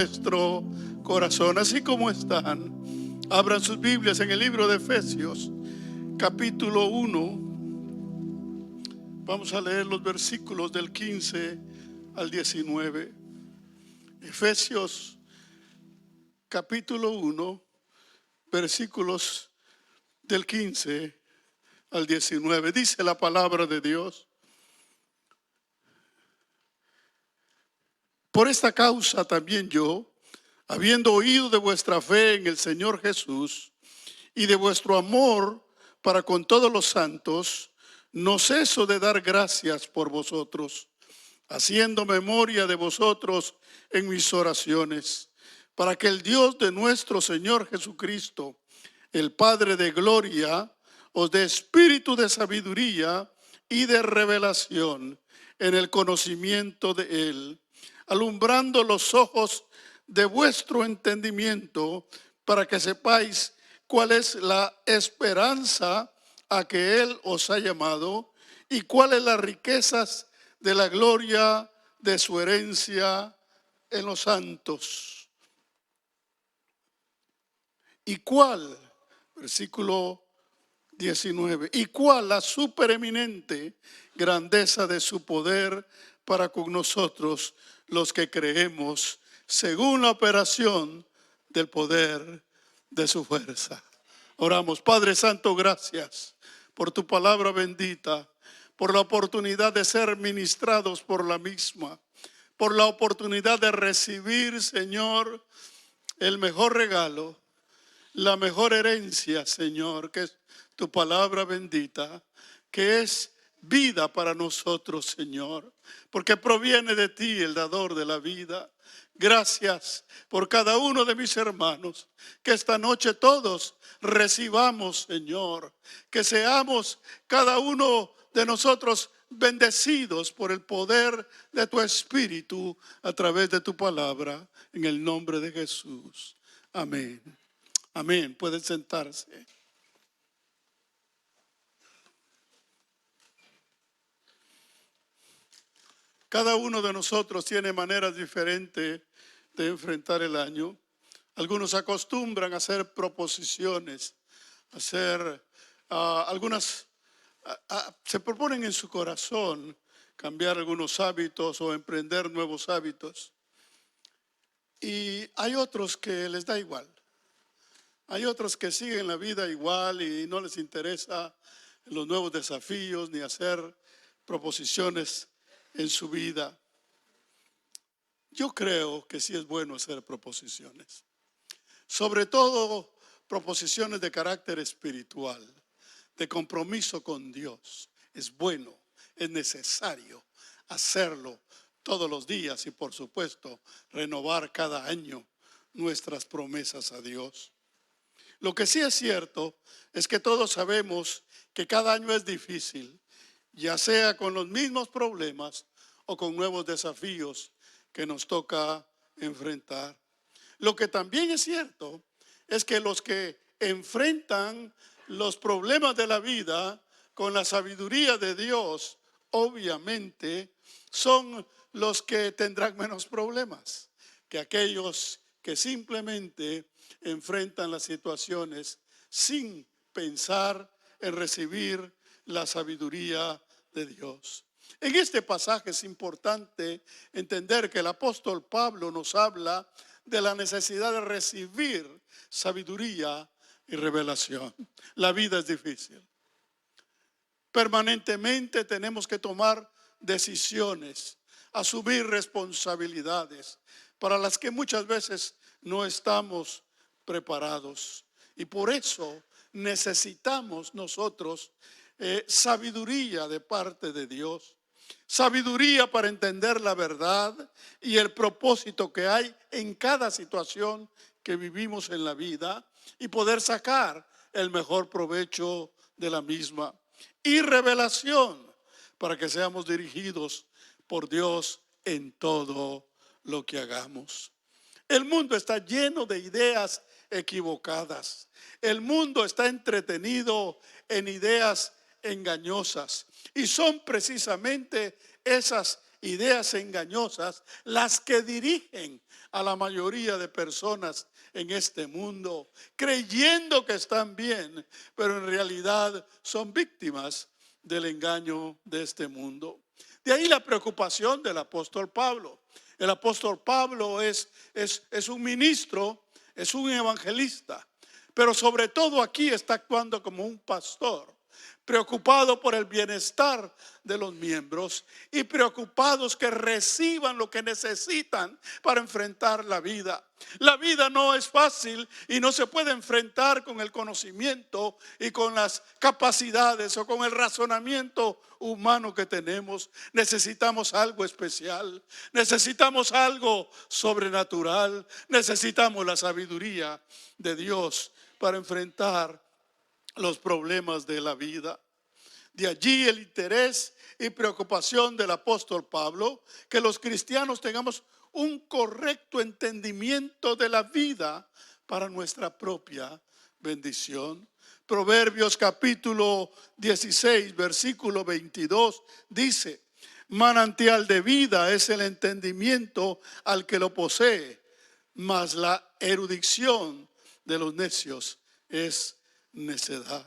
nuestro corazón. Así como están, abran sus Biblias en el libro de Efesios, capítulo 1. Vamos a leer los versículos del 15 al 19. Efesios, capítulo 1, versículos del 15 al 19. Dice la palabra de Dios: por esta causa también yo, habiendo oído de vuestra fe en el Señor Jesús y de vuestro amor para con todos los santos, no ceso de dar gracias por vosotros, haciendo memoria de vosotros en mis oraciones, para que el Dios de nuestro Señor Jesucristo, el Padre de gloria, os dé espíritu de sabiduría y de revelación en el conocimiento de Él, alumbrando los ojos de vuestro entendimiento, para que sepáis cuál es la esperanza a que Él os ha llamado y cuáles las riquezas de la gloria de su herencia en los santos. ¿Y cuál? Versículo 19. ¿Y cuál la supereminente grandeza de su poder para con nosotros, los que creemos, según la operación del poder de su fuerza? Oramos. Padre Santo, gracias por tu palabra bendita, por la oportunidad de ser ministrados por la misma, por la oportunidad de recibir, Señor, el mejor regalo, la mejor herencia, Señor, que es tu palabra bendita, que es vida para nosotros, Señor, porque proviene de ti, el dador de la vida. Gracias por cada uno de mis hermanos, que esta noche todos recibamos, Señor, que seamos cada uno de nosotros bendecidos por el poder de tu Espíritu a través de tu palabra, en el nombre de Jesús. Amén. Amén. Pueden sentarse. Cada uno de nosotros tiene maneras diferentes de enfrentar el año. Algunos acostumbran a hacer proposiciones, hacer algunas, se proponen en su corazón cambiar algunos hábitos o emprender nuevos hábitos. Y hay otros que les da igual. Hay otros que siguen la vida igual y no les interesa los nuevos desafíos ni hacer proposiciones en su vida. Yo creo que sí es bueno hacer proposiciones, sobre todo proposiciones de carácter espiritual, de compromiso con Dios. Es bueno, es necesario hacerlo todos los días y, por supuesto, renovar cada año nuestras promesas a Dios. Lo que sí es cierto es que todos sabemos que cada año es difícil, ya sea con los mismos problemas o con nuevos desafíos que nos toca enfrentar. Lo que también es cierto es que los que enfrentan los problemas de la vida con la sabiduría de Dios, obviamente, son los que tendrán menos problemas que aquellos que simplemente enfrentan las situaciones sin pensar en recibir la sabiduría de Dios. En este pasaje es importante entender que el apóstol Pablo nos habla de la necesidad de recibir sabiduría y revelación. La vida es difícil. Permanentemente tenemos que tomar decisiones, asumir responsabilidades para las que muchas veces no estamos preparados. Y por eso necesitamos nosotros sabiduría de parte de Dios. Sabiduría para entender la verdad y el propósito que hay en cada situación que vivimos en la vida y poder sacar el mejor provecho de la misma. Y revelación para que seamos dirigidos por Dios en todo lo que hagamos. El mundo está lleno de ideas equivocadas. El mundo está entretenido en ideas engañosas. Y son precisamente esas ideas engañosas las que dirigen a la mayoría de personas en este mundo, creyendo que están bien, pero en realidad son víctimas del engaño de este mundo. De ahí la preocupación del apóstol Pablo. El apóstol Pablo es un ministro, es un evangelista, pero sobre todo aquí está actuando como un pastor, preocupado por el bienestar de los miembros y preocupados que reciban lo que necesitan para enfrentar la vida. La vida no es fácil y no se puede enfrentar con el conocimiento y con las capacidades o con el razonamiento humano que tenemos. Necesitamos algo especial, necesitamos algo sobrenatural, necesitamos la sabiduría de Dios para enfrentar los problemas de la vida. De allí el interés y preocupación del apóstol Pablo, que los cristianos tengamos un correcto entendimiento de la vida para nuestra propia bendición. Proverbios capítulo 16, versículo 22 dice: manantial de vida es el entendimiento al que lo posee, mas la erudición de los necios es necedad.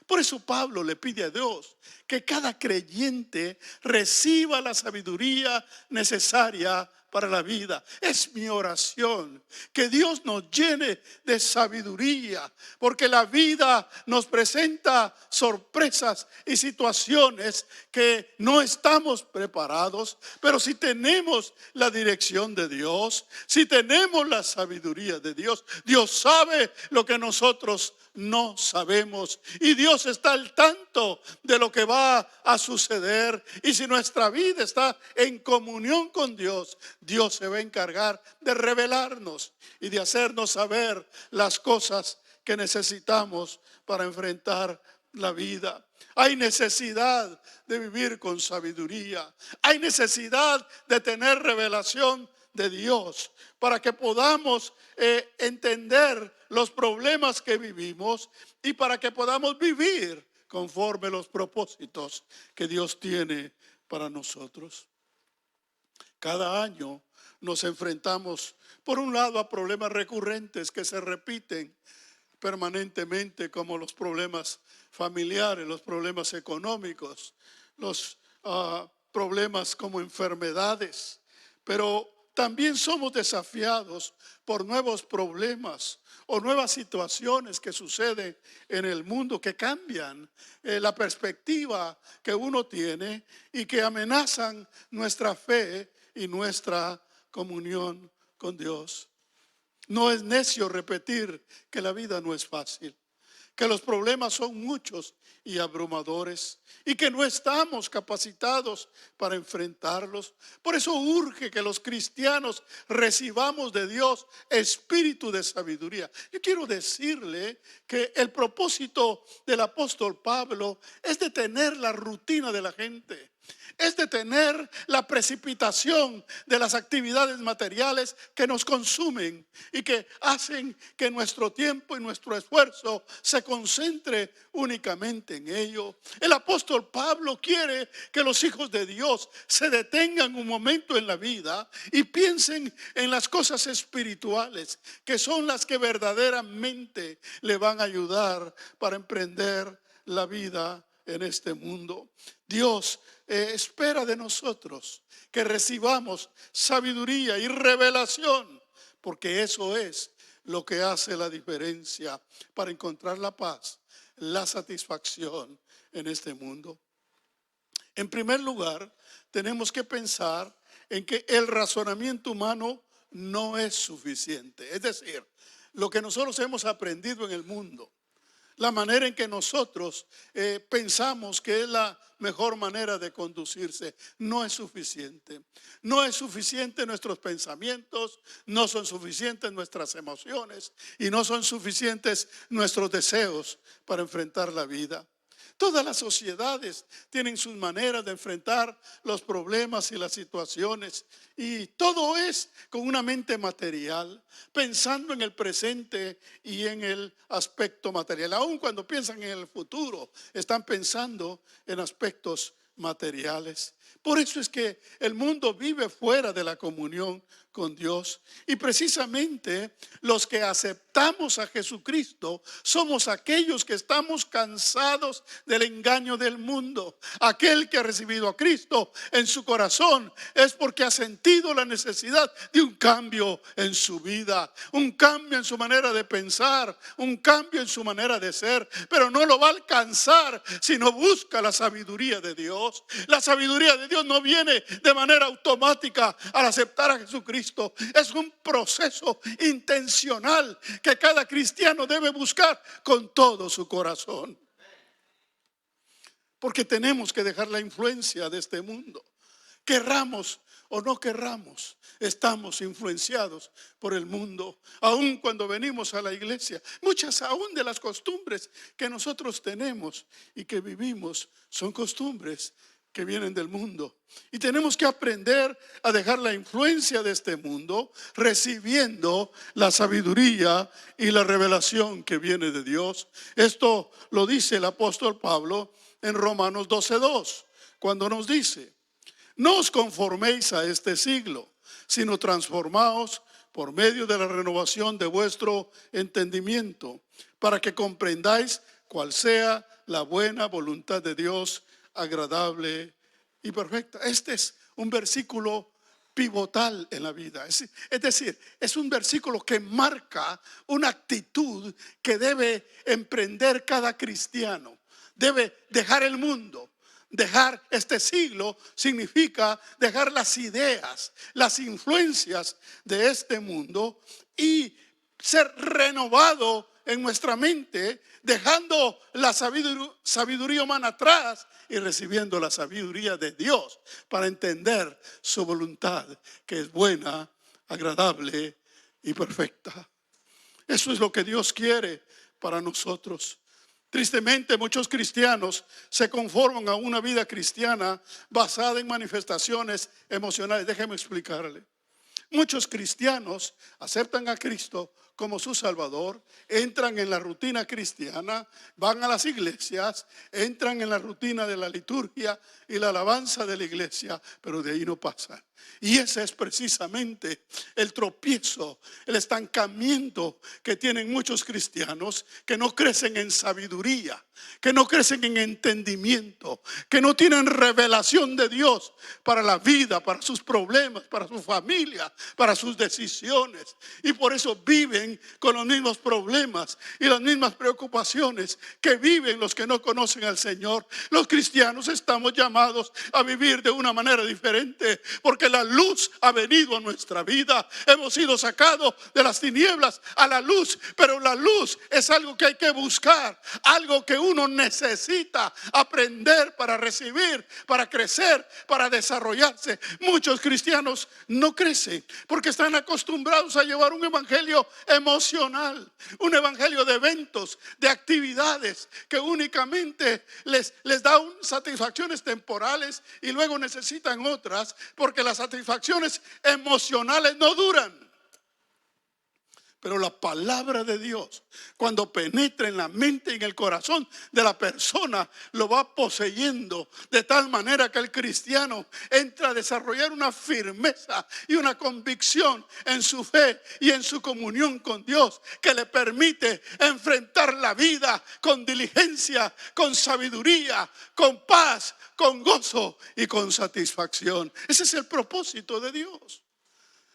Por eso Pablo le pide a Dios que cada creyente reciba la sabiduría necesaria para la vida. Es mi oración que Dios nos llene de sabiduría, porque la vida nos presenta sorpresas y situaciones que no estamos preparados, pero si tenemos la dirección de Dios, si tenemos la sabiduría de Dios, Dios sabe lo que nosotros no sabemos y Dios está al tanto de lo que va a suceder. Y si nuestra vida está en comunión con Dios, Dios se va a encargar de revelarnos y de hacernos saber las cosas que necesitamos para enfrentar la vida. Hay necesidad de vivir con sabiduría. Hay necesidad de tener revelación de Dios para que podamos entender los problemas que vivimos y para que podamos vivir conforme los propósitos que Dios tiene para nosotros. Cada año nos enfrentamos, por un lado, a problemas recurrentes que se repiten permanentemente, como los problemas familiares, los problemas económicos, los problemas como enfermedades, pero también somos desafiados por nuevos problemas o nuevas situaciones que suceden en el mundo, que cambian la perspectiva que uno tiene y que amenazan nuestra fe y nuestra comunión con Dios. No es necio repetir que la vida no es fácil, que los problemas son muchos y abrumadores y que no estamos capacitados para enfrentarlos. Por eso urge que los cristianos recibamos de Dios espíritu de sabiduría. Yo quiero decirle que el propósito del apóstol Pablo es detener la rutina de la gente. Es detener la precipitación de las actividades materiales que nos consumen y que hacen que nuestro tiempo y nuestro esfuerzo se concentre únicamente en ello. El apóstol Pablo quiere que los hijos de Dios se detengan un momento en la vida y piensen en las cosas espirituales, que son las que verdaderamente le van a ayudar para emprender la vida en este mundo. Dios espera de nosotros que recibamos sabiduría y revelación, porque eso es lo que hace la diferencia para encontrar la paz, la satisfacción en este mundo. En primer lugar, tenemos que pensar en que el razonamiento humano no es suficiente. Es decir, lo que nosotros hemos aprendido en el mundo, la manera en que nosotros pensamos que es la mejor manera de conducirse, no es suficiente. No es suficiente nuestros pensamientos, no son suficientes nuestras emociones y no son suficientes nuestros deseos para enfrentar la vida. Todas las sociedades tienen sus maneras de enfrentar los problemas y las situaciones, y todo es con una mente material, pensando en el presente y en el aspecto material. Aun cuando piensan en el futuro, están pensando en aspectos materiales. Por eso es que el mundo vive fuera de la comunión con Dios. Y precisamente los que aceptamos a Jesucristo somos aquellos que estamos cansados del engaño del mundo. Aquel que ha recibido a Cristo en su corazón es porque ha sentido la necesidad de un cambio en su vida, un cambio en su manera de pensar, un cambio en su manera de ser. Pero no lo va a alcanzar si no busca la sabiduría de Dios. La sabiduría de Dios no viene de manera automática al aceptar a Jesucristo. Es un proceso intencional que cada cristiano debe buscar con todo su corazón. Porque tenemos que dejar la influencia de este mundo. Querramos o no querramos, estamos influenciados por el mundo. Aun cuando venimos a la iglesia, muchas aún de las costumbres que nosotros tenemos y que vivimos son costumbres que vienen del mundo. Y tenemos que aprender a dejar la influencia de este mundo, recibiendo la sabiduría y la revelación que viene de Dios. Esto lo dice el apóstol Pablo en Romanos 12:2, cuando nos dice: no os conforméis a este siglo, sino transformaos por medio de la renovación de vuestro entendimiento, para que comprendáis cuál sea la buena voluntad de Dios, agradable y perfecta. Este es un versículo pivotal en la vida. Es decir, es un versículo que marca una actitud que debe emprender cada cristiano. Debe dejar el mundo. Dejar este siglo significa dejar las ideas, las influencias de este mundo y ser renovado en nuestra mente, dejando la sabiduría humana atrás y recibiendo la sabiduría de Dios para entender su voluntad, que es buena, agradable y perfecta. Eso es lo que Dios quiere para nosotros. Tristemente, muchos cristianos se conforman a una vida cristiana basada en manifestaciones emocionales. Déjeme explicarle. Muchos cristianos aceptan a Cristo como su Salvador, entran en la rutina cristiana, van a las iglesias, entran en la rutina de la liturgia y la alabanza de la iglesia, pero de ahí no pasan. Y ese es precisamente el tropiezo, el estancamiento que tienen muchos cristianos que no crecen en sabiduría, que no crecen en entendimiento, que no tienen revelación de Dios para la vida, para sus problemas, para su familia, para sus decisiones. Y por eso viven con los mismos problemas y las mismas preocupaciones que viven los que no conocen al Señor. Los cristianos estamos llamados a vivir de una manera diferente, porque la luz ha venido a nuestra vida. Hemos sido sacados de las tinieblas a la luz, pero la luz es algo que hay que buscar, algo que uno necesita aprender para recibir, para crecer, para desarrollarse. Muchos cristianos no crecen porque están acostumbrados a llevar un evangelio emocional, un evangelio de eventos, de actividades que únicamente les da satisfacciones temporales y luego necesitan otras, porque las satisfacciones emocionales no duran. Pero la palabra de Dios, cuando penetra en la mente y en el corazón de la persona, lo va poseyendo de tal manera que el cristiano entra a desarrollar una firmeza y una convicción en su fe y en su comunión con Dios, que le permite enfrentar la vida con diligencia, con sabiduría, con paz, con gozo y con satisfacción. Ese es el propósito de Dios,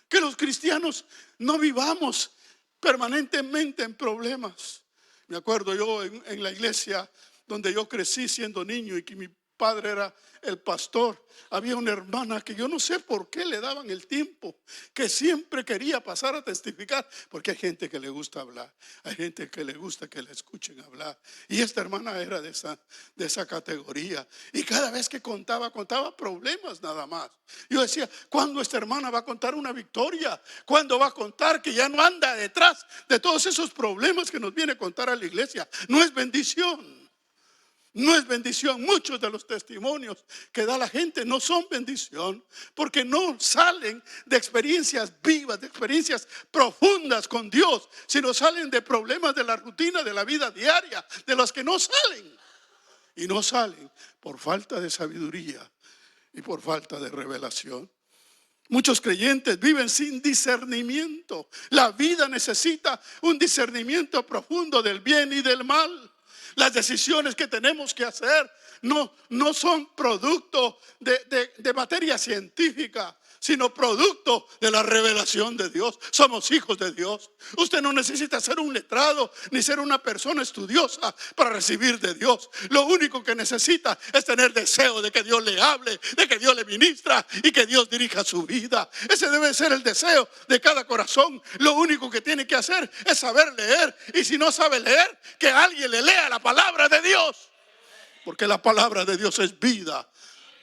que los cristianos no vivamos permanentemente en problemas. Me acuerdo yo en la iglesia donde yo crecí siendo niño y que mi padre era el pastor, había una hermana que yo no sé por qué le daban el tiempo, que siempre quería pasar a testificar, porque hay gente que le gusta hablar, hay gente que le gusta que le escuchen hablar, y esta hermana era de esa categoría, y cada vez que contaba problemas nada más. Yo decía, ¿cuándo esta hermana va a contar una victoria? ¿Cuándo va a contar que ya no anda detrás de todos esos problemas que nos viene a contar a la iglesia? No es bendición. No es bendición. Muchos de los testimonios que da la gente no son bendición, porque no salen de experiencias vivas, de experiencias profundas con Dios, sino salen de problemas de la rutina de la vida diaria, de los que no salen. Y no salen por falta de sabiduría y por falta de revelación. Muchos creyentes viven sin discernimiento. La vida necesita un discernimiento profundo del bien y del mal. Las decisiones que tenemos que hacer no son producto de materia científica, sino producto de la revelación de Dios. Somos hijos de Dios. Usted no necesita ser un letrado ni ser una persona estudiosa para recibir de Dios. Lo único que necesita es tener deseo de que Dios le hable, de que Dios le ministra y que Dios dirija su vida. Ese debe ser el deseo de cada corazón. Lo único que tiene que hacer es saber leer, y si no sabe leer, que alguien le lea la palabra de Dios, porque la palabra de Dios es vida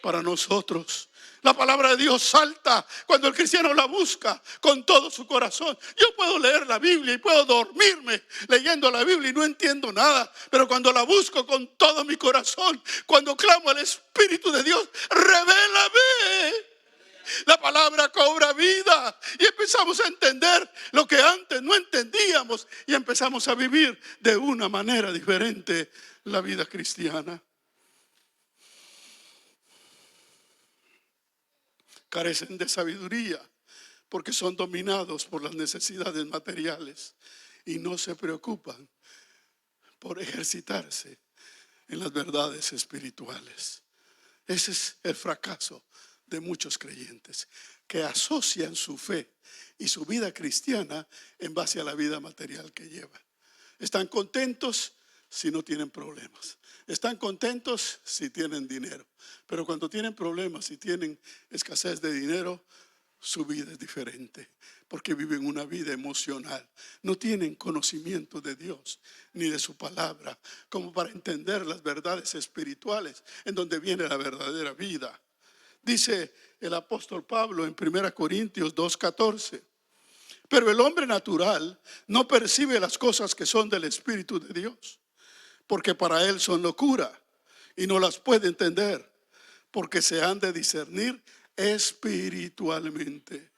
para nosotros. La palabra de Dios salta cuando el cristiano la busca con todo su corazón. Yo puedo leer la Biblia y puedo dormirme leyendo la Biblia y no entiendo nada, pero cuando la busco con todo mi corazón, cuando clamo al Espíritu de Dios, revélame, la palabra cobra vida y empezamos a entender lo que antes no entendíamos y empezamos a vivir de una manera diferente la vida cristiana. Carecen de sabiduría porque son dominados por las necesidades materiales y no se preocupan por ejercitarse en las verdades espirituales. Ese es el fracaso de muchos creyentes, que asocian su fe y su vida cristiana en base a la vida material que llevan. Están contentos si no tienen problemas. Están contentos si tienen dinero. Pero cuando tienen problemas y tienen escasez de dinero, su vida es diferente, porque viven una vida emocional. No tienen conocimiento de Dios ni de su palabra como para entender las verdades espirituales en donde viene la verdadera vida. Dice el apóstol Pablo en 1 Corintios 2:14. Pero el hombre natural no percibe las cosas que son del Espíritu de Dios, porque para él son locura y no las puede entender, porque se han de discernir espiritualmente.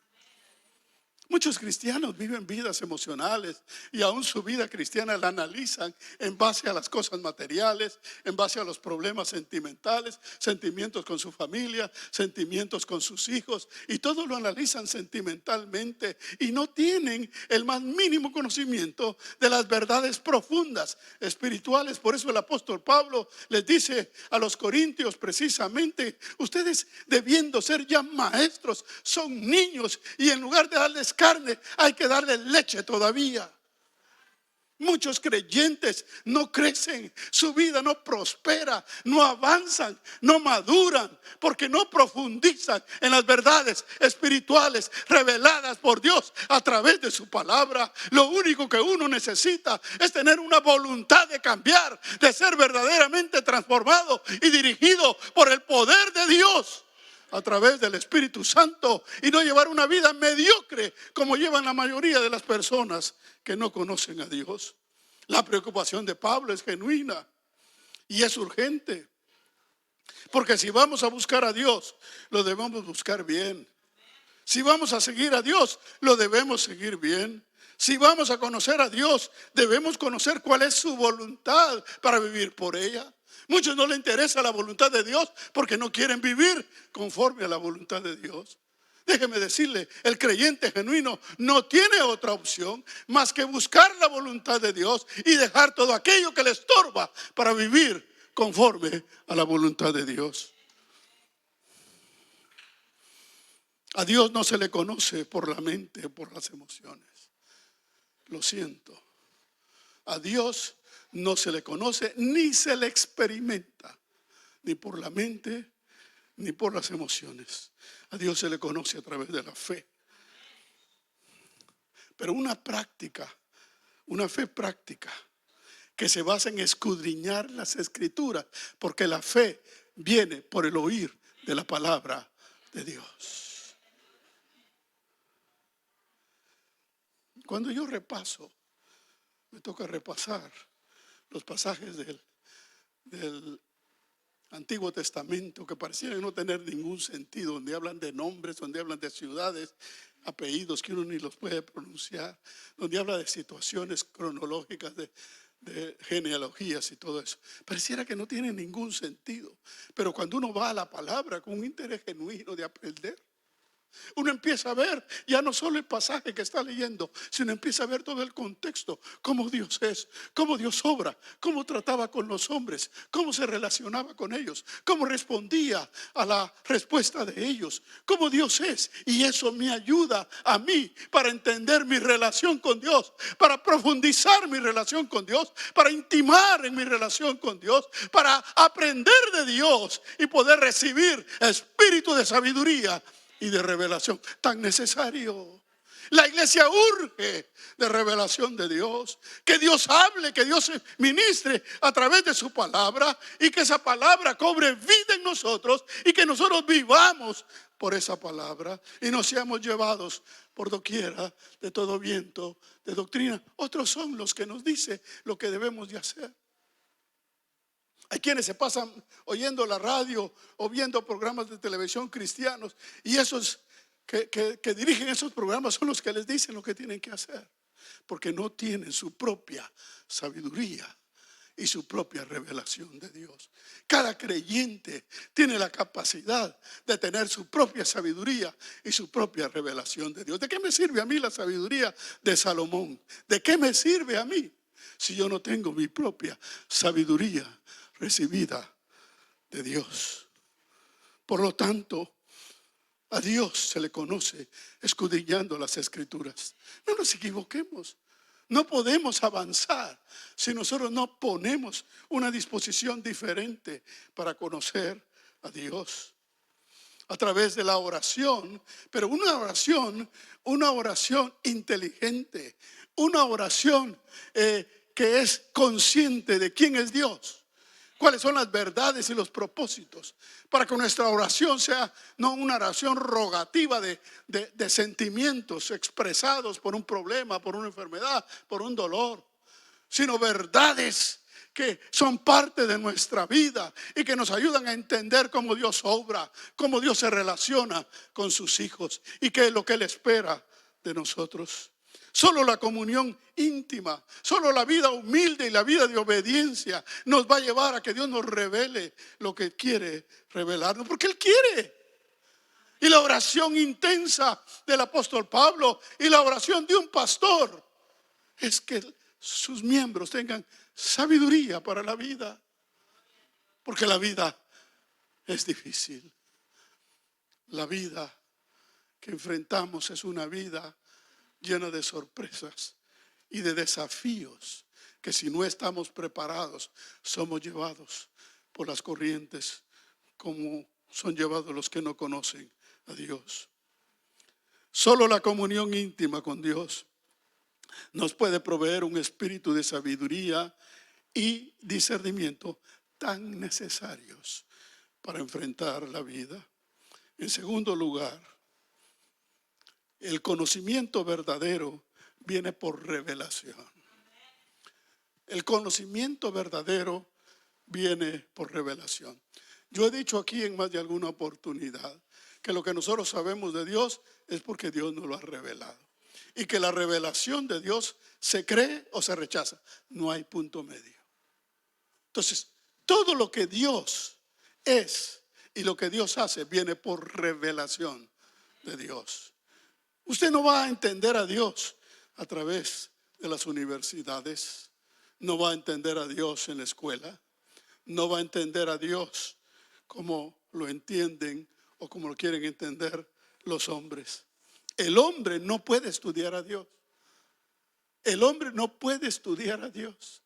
Muchos cristianos viven vidas emocionales y aún su vida cristiana la analizan en base a las cosas materiales, en base a los problemas sentimentales, sentimientos con su familia, sentimientos con sus hijos, y todo lo analizan sentimentalmente y no tienen el más mínimo conocimiento de las verdades profundas espirituales. Por eso el apóstol Pablo les dice a los corintios precisamente: ustedes, debiendo ser ya maestros, son niños, y en lugar de darles carne, hay que darle leche todavía. Muchos creyentes no crecen, su vida no prospera, no avanzan, no maduran, porque no profundizan en las verdades espirituales reveladas por Dios a través de su palabra. Lo único que uno necesita es tener una voluntad de cambiar, de ser verdaderamente transformado y dirigido por el poder de Dios a través del Espíritu Santo, y no llevar una vida mediocre como llevan la mayoría de las personas que no conocen a Dios. La preocupación de Pablo es genuina y es urgente, porque si vamos a buscar a Dios, lo debemos buscar bien. Si vamos a seguir a Dios, lo debemos seguir bien. Si vamos a conocer a Dios, debemos conocer cuál es su voluntad para vivir por ella. Muchos no les interesa la voluntad de Dios porque no quieren vivir conforme a la voluntad de Dios. Déjeme decirle, el creyente genuino no tiene otra opción más que buscar la voluntad de Dios y dejar todo aquello que le estorba para vivir conforme a la voluntad de Dios. A Dios no se le conoce por la mente o por las emociones. Lo siento. A Dios no se le conoce ni se le experimenta, ni por la mente ni por las emociones. A Dios se le conoce a través de la fe. Pero una fe práctica que se basa en escudriñar las Escrituras, porque la fe viene por el oír de la palabra de Dios. Cuando yo repaso, me toca repasar los pasajes del Antiguo Testamento que parecían no tener ningún sentido, donde hablan de nombres, donde hablan de ciudades, apellidos que uno ni los puede pronunciar, donde habla de situaciones cronológicas de genealogías y todo eso. Pareciera que no tiene ningún sentido. Pero cuando uno va a la palabra con un interés genuino de aprender, uno empieza a ver ya no solo el pasaje que está leyendo, sino empieza a ver todo el contexto, cómo Dios es, cómo Dios obra, cómo trataba con los hombres, cómo se relacionaba con ellos, cómo respondía a la respuesta de ellos, cómo Dios es. Y eso me ayuda a mí para entender mi relación con Dios, para profundizar mi relación con Dios, para intimar en mi relación con Dios, para aprender de Dios y poder recibir espíritu de sabiduría y de revelación tan necesario. La iglesia urge de revelación de Dios, que Dios hable, que Dios ministre a través de su palabra y que esa palabra cobre vida en nosotros y que nosotros vivamos por esa palabra y no seamos llevados por doquiera de todo viento de doctrina. Otros son los que nos dicen lo que debemos de hacer. Hay quienes se pasan oyendo la radio o viendo programas de televisión cristianos y esos que dirigen esos programas son los que les dicen lo que tienen que hacer, porque no tienen su propia sabiduría y su propia revelación de Dios. Cada creyente tiene la capacidad de tener su propia sabiduría y su propia revelación de Dios. ¿De qué me sirve a mí la sabiduría de Salomón? ¿De qué me sirve a mí si yo no tengo mi propia sabiduría recibida de Dios? Por lo tanto, a Dios se le conoce escudriñando las Escrituras. No nos equivoquemos. No podemos avanzar si nosotros no ponemos una disposición diferente para conocer a Dios. A través de la oración, pero una oración inteligente, una oración que es consciente de quién es Dios. ¿Cuáles son las verdades y los propósitos? Para que nuestra oración sea no una oración rogativa de sentimientos expresados por un problema, por una enfermedad, por un dolor, sino verdades que son parte de nuestra vida y que nos ayudan a entender cómo Dios obra, cómo Dios se relaciona con sus hijos y qué es lo que Él espera de nosotros. Solo la comunión íntima, solo la vida humilde y la vida de obediencia nos va a llevar a que Dios nos revele lo que quiere revelarnos, porque Él quiere. Y la oración intensa del apóstol Pablo y la oración de un pastor es que sus miembros tengan sabiduría para la vida, porque la vida es difícil. La vida que enfrentamos es una vida llena de sorpresas y de desafíos que si no estamos preparados somos llevados por las corrientes como son llevados los que no conocen a Dios. Solo la comunión íntima con Dios nos puede proveer un espíritu de sabiduría y discernimiento tan necesarios para enfrentar la vida. En segundo lugar, el conocimiento verdadero viene por revelación. El conocimiento verdadero viene por revelación. Yo he dicho aquí en más de alguna oportunidad que lo que nosotros sabemos de Dios es porque Dios nos lo ha revelado. Y que la revelación de Dios se cree o se rechaza. No hay punto medio. Entonces, todo lo que Dios es y lo que Dios hace viene por revelación de Dios. Usted no va a entender a Dios a través de las universidades, no va a entender a Dios en la escuela, no va a entender a Dios como lo entienden o como lo quieren entender los hombres. El hombre no puede estudiar a Dios. El hombre no puede estudiar a Dios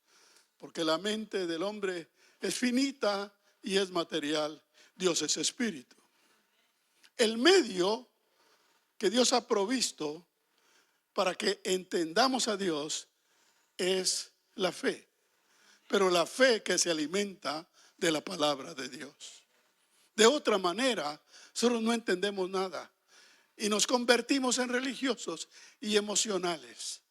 porque la mente del hombre es finita y es material. Dios es espíritu. El medio que Dios ha provisto para que entendamos a Dios es la fe, pero la fe que se alimenta de la palabra de Dios. De otra manera, nosotros no entendemos nada y nos convertimos en religiosos y emocionales,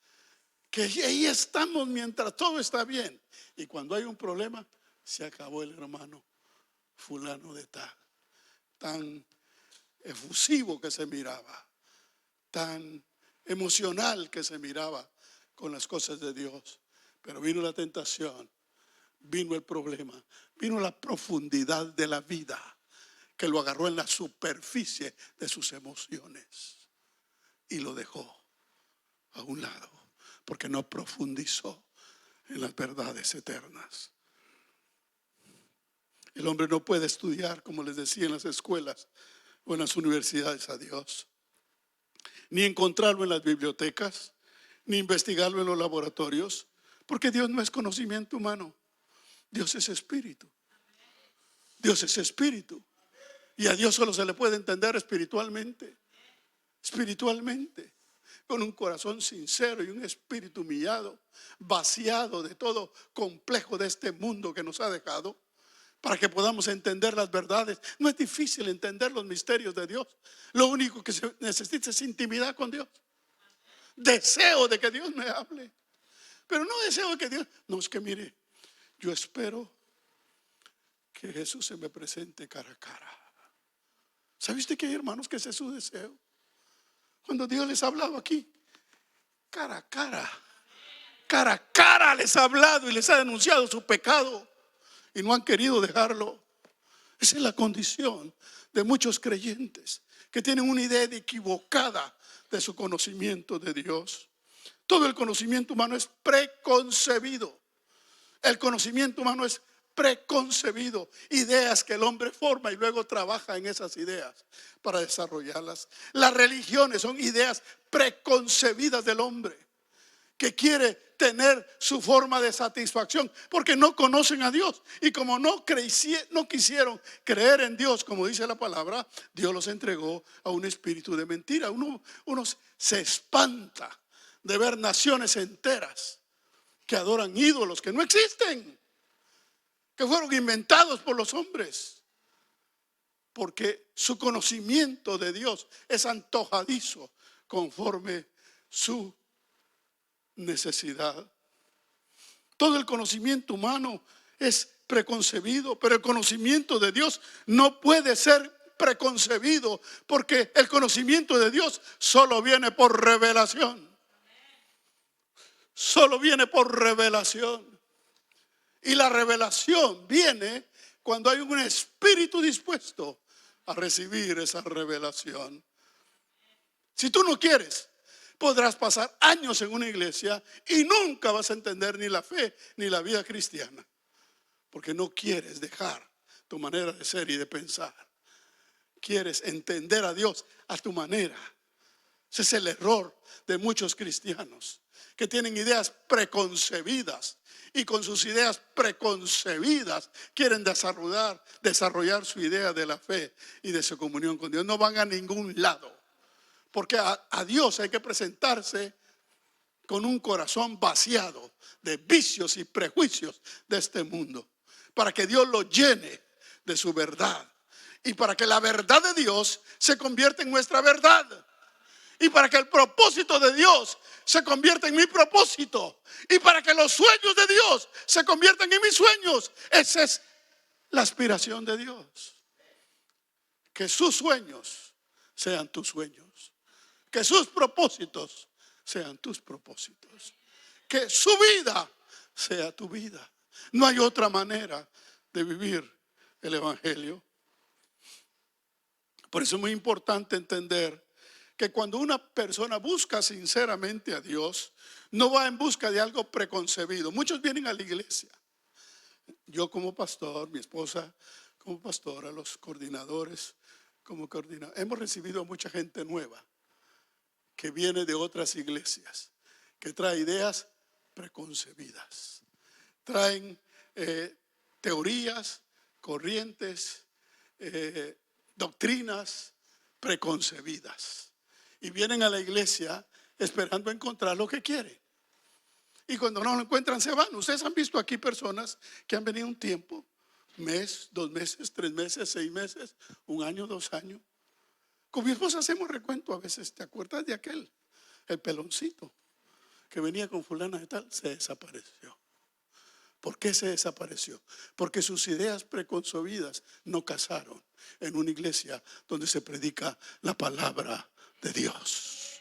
que ahí estamos mientras todo está bien y cuando hay un problema se acabó el hermano fulano de tal, tan efusivo que se miraba, tan emocional que se miraba con las cosas de Dios. Pero vino la tentación, vino el problema, vino la profundidad de la vida que lo agarró en la superficie de sus emociones y lo dejó a un lado porque no profundizó en las verdades eternas. El hombre no puede estudiar, como les decía, en las escuelas o en las universidades a Dios, ni encontrarlo en las bibliotecas, ni investigarlo en los laboratorios, porque Dios no es conocimiento humano. Dios es espíritu. Dios es espíritu. Y a Dios solo se le puede entender espiritualmente. Espiritualmente. Con un corazón sincero y un espíritu humillado, vaciado de todo complejo de este mundo que nos ha dejado, para que podamos entender las verdades. No es difícil entender los misterios de Dios. Lo único que se necesita es intimidad con Dios. Deseo de que Dios me hable. Pero no deseo que Dios... No, es que mire, yo espero que Jesús se me presente cara a cara. ¿Sabe usted que hay hermanos que ese es su deseo? Cuando Dios les ha hablado aquí, cara a cara les ha hablado y les ha denunciado su pecado y no han querido dejarlo. Esa es la condición de muchos creyentes que tienen una idea equivocada de su conocimiento de Dios. Todo el conocimiento humano es preconcebido. El conocimiento humano es preconcebido. Ideas que el hombre forma y luego trabaja en esas ideas para desarrollarlas. Las religiones son ideas preconcebidas del hombre que quiere tener su forma de satisfacción porque no conocen a Dios. Y como no quisieron creer en Dios, como dice la palabra, Dios los entregó a un espíritu de mentira. Uno se espanta de ver naciones enteras que adoran ídolos que no existen, que fueron inventados por los hombres, porque su conocimiento de Dios es antojadizo conforme su necesidad. Todo el conocimiento humano es preconcebido, pero el conocimiento de Dios no puede ser preconcebido, porque el conocimiento de Dios solo viene por revelación. Solo viene por revelación. Y la revelación viene cuando hay un espíritu dispuesto a recibir esa revelación. Si tú no quieres, podrás pasar años en una iglesia y nunca vas a entender ni la fe ni la vida cristiana, porque no quieres dejar tu manera de ser y de pensar. Quieres entender a Dios a tu manera. Ese es el error de muchos cristianos, que tienen ideas preconcebidas y con sus ideas preconcebidas quieren desarrollar su idea de la fe y de su comunión con Dios. No van a ningún lado, porque a Dios hay que presentarse con un corazón vaciado de vicios y prejuicios de este mundo, para que Dios lo llene de su verdad y para que la verdad de Dios se convierta en nuestra verdad. Y para que el propósito de Dios se convierta en mi propósito. Y para que los sueños de Dios se conviertan en mis sueños. Esa es la aspiración de Dios. Que sus sueños sean tus sueños. Que sus propósitos sean tus propósitos. Que su vida sea tu vida. No hay otra manera de vivir el evangelio. Por eso es muy importante entender que cuando una persona busca sinceramente a Dios, no va en busca de algo preconcebido. Muchos vienen a la iglesia. Yo como pastor, mi esposa como pastora, los coordinadores como coordinadores. Hemos recibido a mucha gente nueva que viene de otras iglesias, que trae ideas preconcebidas. Traen teorías, corrientes, doctrinas preconcebidas. Y vienen a la iglesia esperando encontrar lo que quieren. Y cuando no lo encuentran se van. Ustedes han visto aquí personas que han venido un tiempo, mes, 2 meses, 3 meses, 6 meses, 1 año, 2 años. Con mi esposa hacemos recuento a veces. ¿Te acuerdas de aquel? El peloncito que venía con fulana de tal, se desapareció. ¿Por qué se desapareció? Porque sus ideas preconcebidas no casaron en una iglesia donde se predica la palabra de Dios.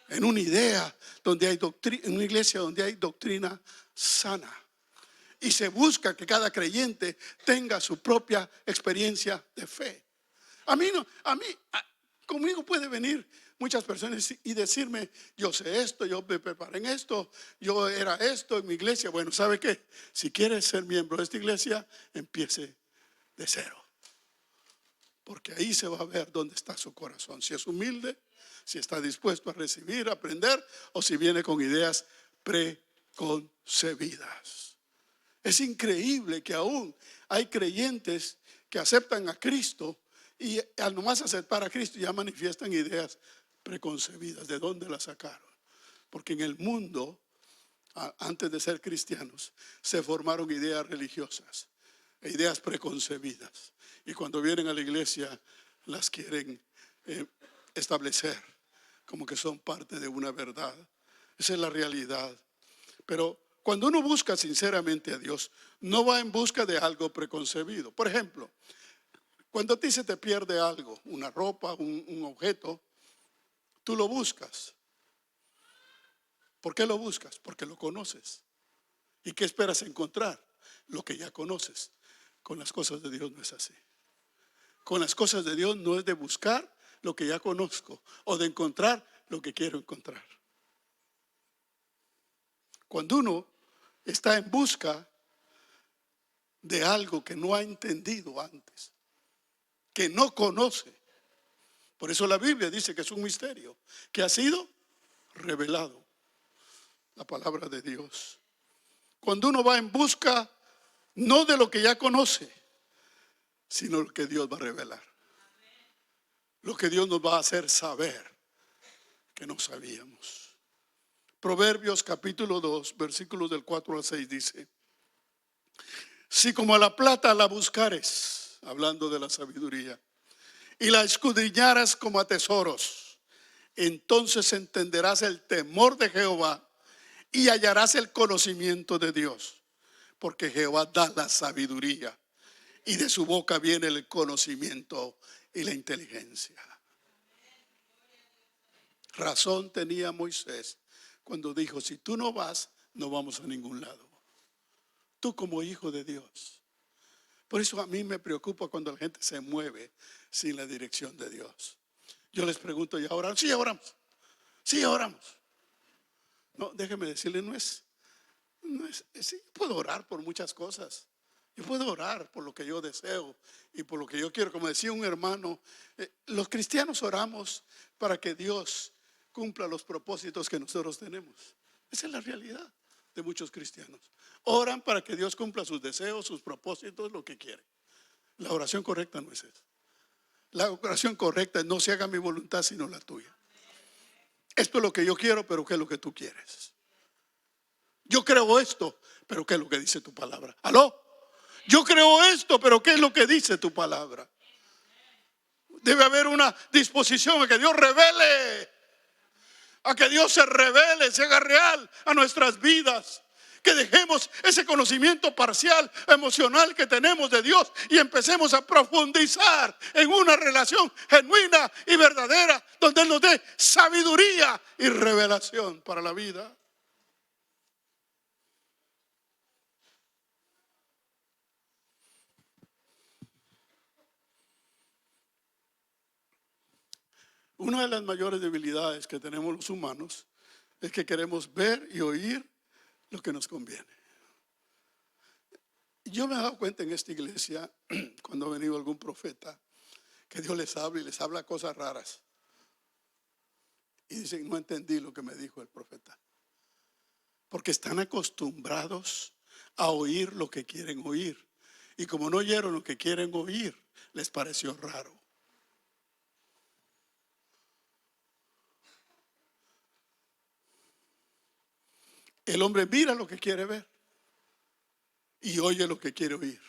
en una idea donde hay doctrina, en una iglesia donde hay doctrina sana. Y se busca que cada creyente tenga su propia experiencia de fe. Conmigo puede venir muchas personas y decirme, yo sé esto, yo me preparé en esto, yo era esto en mi iglesia. Bueno, ¿sabe qué? Si quieres ser miembro de esta iglesia, empiece de cero. Porque ahí se va a ver dónde está su corazón. Si es humilde, si está dispuesto a recibir, a aprender, o si viene con ideas preconcebidas. Es increíble que aún hay creyentes que aceptan a Cristo y al nomás aceptar a Cristo ya manifiestan ideas preconcebidas. ¿De dónde las sacaron? Porque en el mundo, antes de ser cristianos, se formaron ideas religiosas, ideas preconcebidas. Y cuando vienen a la iglesia las quieren establecer como que son parte de una verdad. Esa es la realidad. Pero cuando uno busca sinceramente a Dios, no va en busca de algo preconcebido. Por ejemplo, cuando a ti se te pierde algo, una ropa, un objeto, tú lo buscas. ¿Por qué lo buscas? Porque lo conoces. ¿Y qué esperas encontrar? Lo que ya conoces. Con las cosas de Dios no es así. Con las cosas de Dios no es de buscar lo que ya conozco o de encontrar lo que quiero encontrar. Cuando uno está en busca de algo que no ha entendido antes, que no conoce, por eso la Biblia dice que es un misterio que ha sido revelado, la palabra de Dios. Cuando uno va en busca no de lo que ya conoce, sino lo que Dios va a revelar, lo que Dios nos va a hacer saber que no sabíamos. Proverbios capítulo 2, versículos del 4 al 6 dice: si como a la plata la buscares, hablando de la sabiduría, y la escudriñaras como a tesoros, entonces entenderás el temor de Jehová y hallarás el conocimiento de Dios, porque Jehová da la sabiduría y de su boca viene el conocimiento y la inteligencia. Razón tenía Moisés cuando dijo: si tú no vas, no vamos a ningún lado. Tú como hijo de Dios. Por eso a mí me preocupa cuando la gente se mueve sin la dirección de Dios. Yo les pregunto, ¿ya oraron? Sí, oramos. Sí, oramos. No, déjeme decirle, sí, puedo orar por muchas cosas. Yo puedo orar por lo que yo deseo y por lo que yo quiero. Como decía un hermano, los cristianos oramos para que Dios cumpla los propósitos que nosotros tenemos. Esa es la realidad de muchos cristianos. Oran para que Dios cumpla sus deseos, sus propósitos, lo que quiere. La oración correcta no es eso. La oración correcta es: no se haga mi voluntad sino la tuya. Esto es lo que yo quiero, pero ¿qué es lo que tú quieres? Yo creo esto, pero ¿qué es lo que dice tu palabra? ¿Aló? Yo creo esto, pero ¿qué es lo que dice tu palabra? Debe haber una disposición a que Dios revele, a que Dios se revele, se haga real a nuestras vidas. Que dejemos ese conocimiento parcial, emocional que tenemos de Dios y empecemos a profundizar en una relación genuina y verdadera, donde Él nos dé sabiduría y revelación para la vida. Una de las mayores debilidades que tenemos los humanos es que queremos ver y oír lo que nos conviene. Yo me he dado cuenta en esta iglesia, cuando ha venido algún profeta, que Dios les habla y les habla cosas raras. Y dicen: no entendí lo que me dijo el profeta. Porque están acostumbrados a oír lo que quieren oír. Y como no oyeron lo que quieren oír, les pareció raro. El hombre mira lo que quiere ver y oye lo que quiere oír.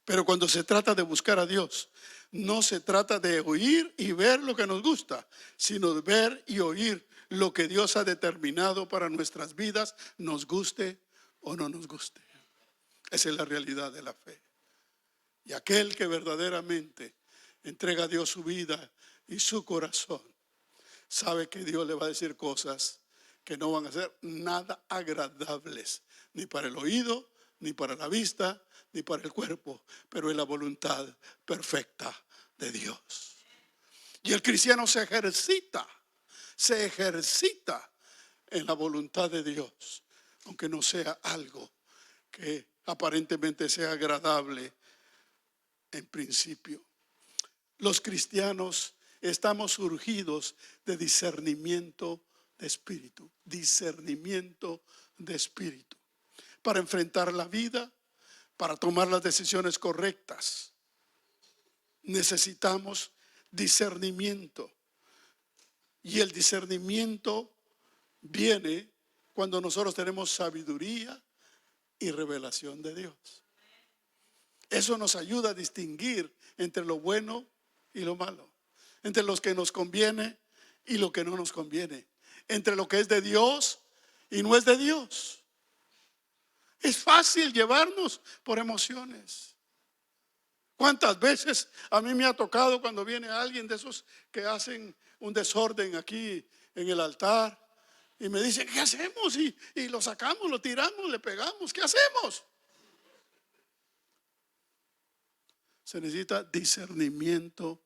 Pero cuando se trata de buscar a Dios, no se trata de oír y ver lo que nos gusta, sino de ver y oír lo que Dios ha determinado para nuestras vidas, nos guste o no nos guste. Esa es la realidad de la fe. Y aquel que verdaderamente entrega a Dios su vida y su corazón, sabe que Dios le va a decir cosas que no van a ser nada agradables, ni para el oído, ni para la vista, ni para el cuerpo, pero es la voluntad perfecta de Dios. Y el cristiano se ejercita en la voluntad de Dios, aunque no sea algo que aparentemente sea agradable en principio. Los cristianos estamos surgidos de discernimiento de espíritu, para enfrentar la vida, para tomar las decisiones correctas. Necesitamos discernimiento, y el discernimiento viene cuando nosotros tenemos sabiduría y revelación de Dios. Eso nos ayuda a distinguir entre lo bueno y lo malo, entre lo que nos conviene y lo que no nos conviene, entre lo que es de Dios y no es de Dios. Es fácil llevarnos por emociones. ¿Cuántas veces a mí me ha tocado cuando viene alguien de esos que hacen un desorden aquí en el altar y me dicen, ¿qué hacemos? Y lo sacamos, lo tiramos, le pegamos, ¿qué hacemos? Se necesita discernimiento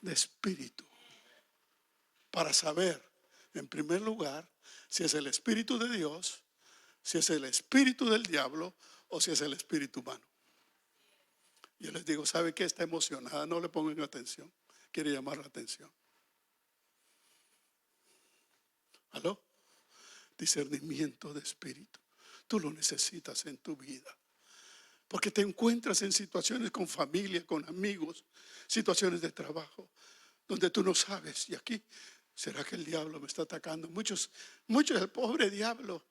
de espíritu para saber, en primer lugar, si es el espíritu de Dios, si es el espíritu del diablo o si es el espíritu humano. Yo les digo, ¿sabe qué? Está emocionada, no le pongan atención, quiere llamar la atención. ¿Aló? Discernimiento de espíritu. Tú lo necesitas en tu vida, porque te encuentras en situaciones con familia, con amigos, situaciones de trabajo, donde tú no sabes, y aquí, ¿será que el diablo me está atacando? Muchos, el pobre diablo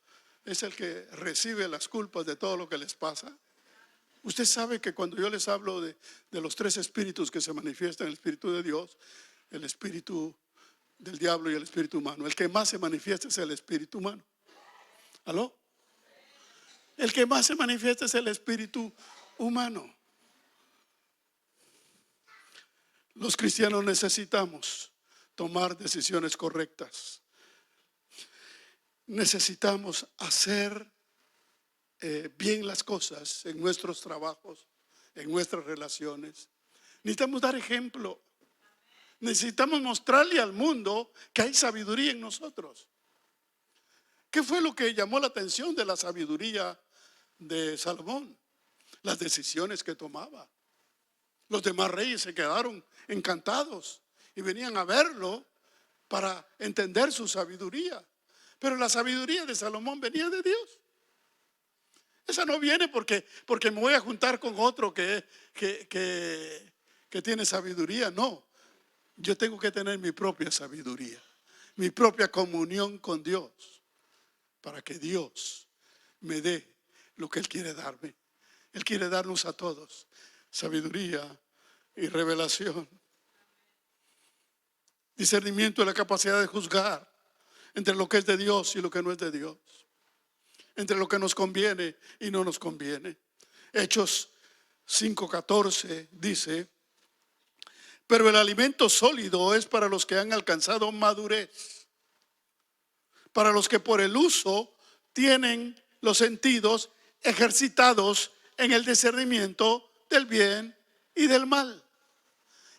es el que recibe las culpas de todo lo que les pasa. Usted sabe que cuando yo les hablo de los tres espíritus que se manifiestan, el espíritu de Dios, el espíritu del diablo y el espíritu humano, el que más se manifiesta es el espíritu humano. ¿Aló? El que más se manifiesta es el espíritu humano. Los cristianos necesitamos tomar decisiones correctas. Necesitamos hacer bien las cosas en nuestros trabajos, en nuestras relaciones. Necesitamos dar ejemplo. Necesitamos mostrarle al mundo que hay sabiduría en nosotros. ¿Qué fue lo que llamó la atención de la sabiduría de Salomón? Las decisiones que tomaba. Los demás reyes se quedaron encantados y venían a verlo para entender su sabiduría. Pero la sabiduría de Salomón venía de Dios. Esa no viene porque me voy a juntar con otro que tiene sabiduría. No, yo tengo que tener mi propia sabiduría, mi propia comunión con Dios, para que Dios me dé lo que Él quiere darme. Él quiere darnos a todos sabiduría y revelación. Discernimiento es la capacidad de juzgar entre lo que es de Dios y lo que no es de Dios, entre lo que nos conviene y no nos conviene. Hechos 5:14 dice: pero el alimento sólido es para los que han alcanzado madurez, para los que por el uso tienen los sentidos ejercitados en el discernimiento del bien y del mal.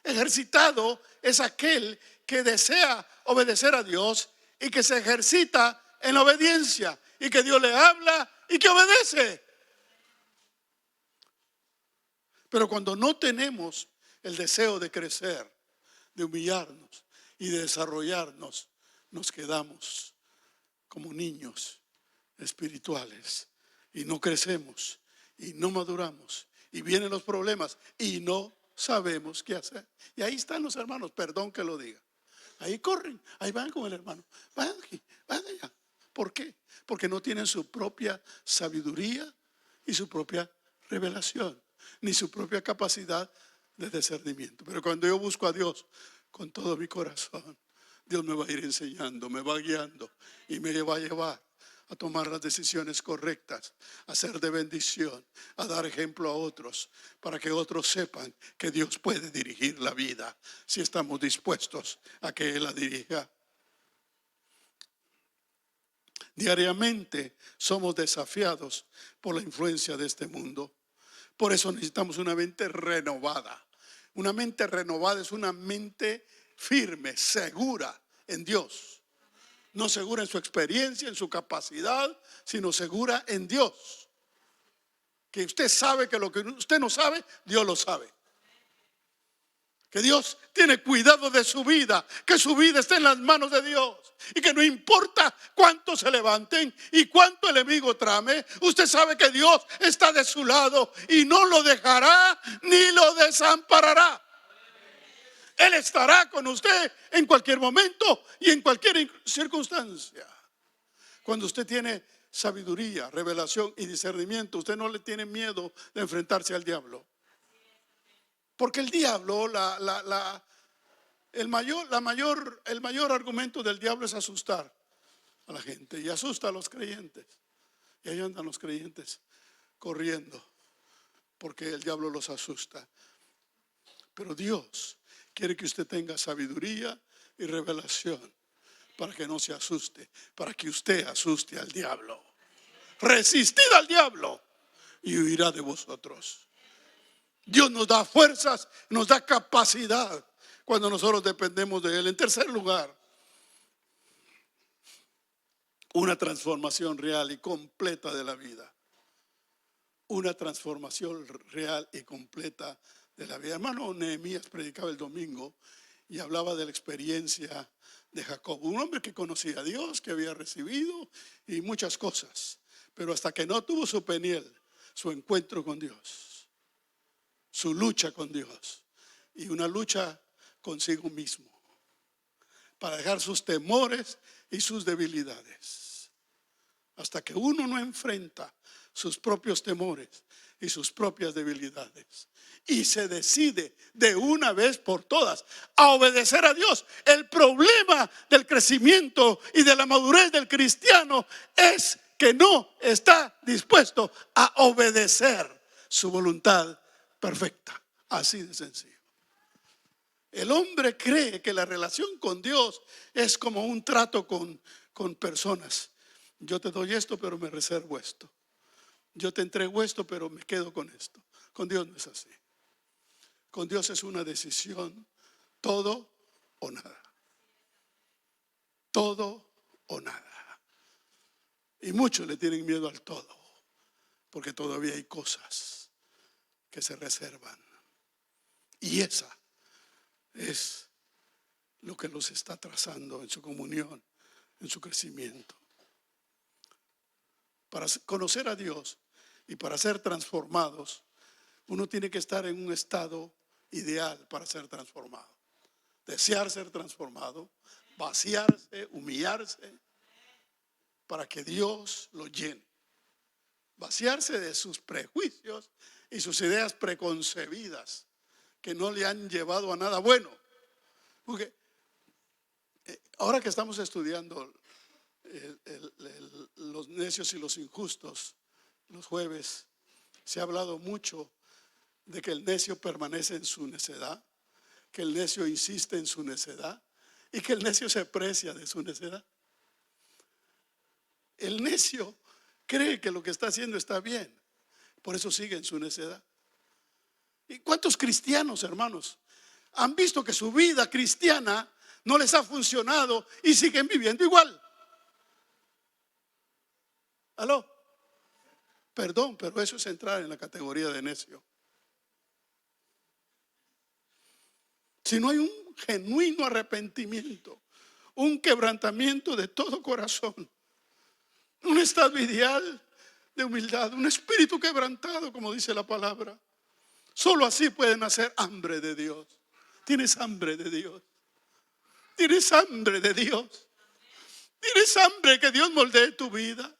Ejercitado es aquel que desea obedecer a Dios y que se ejercita en la obediencia, y que Dios le habla y que obedece. Pero cuando no tenemos el deseo de crecer, de humillarnos y de desarrollarnos, nos quedamos como niños espirituales y no crecemos y no maduramos, y vienen los problemas y no sabemos qué hacer. Y ahí están los hermanos, perdón que lo diga, ahí corren, ahí van con el hermano, van aquí, van allá. ¿Por qué? Porque no tienen su propia sabiduría y su propia revelación, ni su propia capacidad de discernimiento. Pero cuando yo busco a Dios con todo mi corazón, Dios me va a ir enseñando, me va guiando y me va a llevar a tomar las decisiones correctas, a ser de bendición, a dar ejemplo a otros, para que otros sepan que Dios puede dirigir la vida si estamos dispuestos a que Él la dirija. Diariamente somos desafiados por la influencia de este mundo. Por eso necesitamos una mente renovada. Una mente renovada es una mente firme, segura en Dios. No segura en su experiencia, en su capacidad, sino segura en Dios. Que usted sabe que lo que usted no sabe, Dios lo sabe. Que Dios tiene cuidado de su vida, que su vida está en las manos de Dios. Y que no importa cuánto se levanten y cuánto el enemigo trame, usted sabe que Dios está de su lado y no lo dejará ni lo desamparará. Él estará con usted en cualquier momento y en cualquier circunstancia. Cuando usted tiene sabiduría, revelación y discernimiento, usted no le tiene miedo de enfrentarse al diablo. Porque el diablo, el mayor argumento del diablo es asustar a la gente. Y asusta a los creyentes. Y ahí andan los creyentes corriendo porque el diablo los asusta. Pero Dios quiere que usted tenga sabiduría y revelación para que no se asuste, para que usted asuste al diablo. Resistid al diablo y huirá de vosotros. Dios nos da fuerzas, nos da capacidad cuando nosotros dependemos de Él. En tercer lugar, una transformación real y completa de la vida. Una transformación real y completa de la vida. Hermano Nehemías predicaba el domingo y hablaba de la experiencia de Jacob, un hombre que conocía a Dios, que había recibido y muchas cosas, pero hasta que no tuvo su Peniel, su encuentro con Dios, su lucha con Dios y una lucha consigo mismo para dejar sus temores y sus debilidades. Hasta que uno no enfrenta sus propios temores y sus propias debilidades y se decide de una vez por todas a obedecer a Dios. El problema del crecimiento y de la madurez del cristiano es que no está dispuesto a obedecer su voluntad perfecta, así de sencillo. El hombre cree que la relación con Dios es como un trato con personas. Yo te doy esto, pero me reservo esto. Yo te entrego esto, pero me quedo con esto. Con Dios no es así. Con Dios es una decisión, todo o nada. Todo o nada. Y muchos le tienen miedo al todo, porque todavía hay cosas que se reservan. Y esa es lo que los está trazando en su comunión, en su crecimiento. Para conocer a Dios y para ser transformados, uno tiene que estar en un estado ideal para ser transformado. Desear ser transformado, vaciarse, humillarse, para que Dios lo llene. Vaciarse de sus prejuicios y sus ideas preconcebidas que no le han llevado a nada bueno. Porque ahora que estamos estudiando los necios y los injustos, los jueves, se ha hablado mucho de que el necio permanece en su necedad, que el necio insiste en su necedad y que el necio se precia de su necedad. El necio cree que lo que está haciendo está bien, por eso sigue en su necedad. ¿Y cuántos cristianos, hermanos, han visto que su vida cristiana no les ha funcionado y siguen viviendo igual? ¿Aló? Perdón, pero eso es entrar en la categoría de necio. Si no hay un genuino arrepentimiento, un quebrantamiento de todo corazón, un estado ideal de humildad, un espíritu quebrantado, como dice la palabra, solo así pueden hacer hambre de Dios. ¿Tienes hambre de Dios? ¿Tienes hambre de Dios? ¿Tienes hambre que Dios moldee tu vida?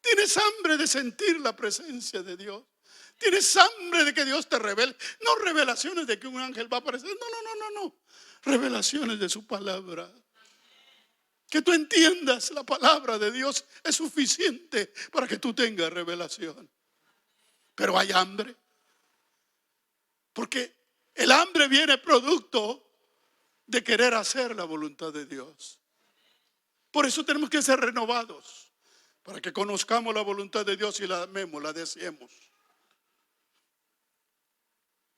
¿Tienes hambre de sentir la presencia de Dios? ¿Tienes hambre de que Dios te revele? No revelaciones de que un ángel va a aparecer. No. Revelaciones de su palabra. Que tú entiendas la palabra de Dios es suficiente para que tú tengas revelación. Pero hay hambre. Porque el hambre viene producto de querer hacer la voluntad de Dios. Por eso tenemos que ser renovados, para que conozcamos la voluntad de Dios y la amemos, la deseemos.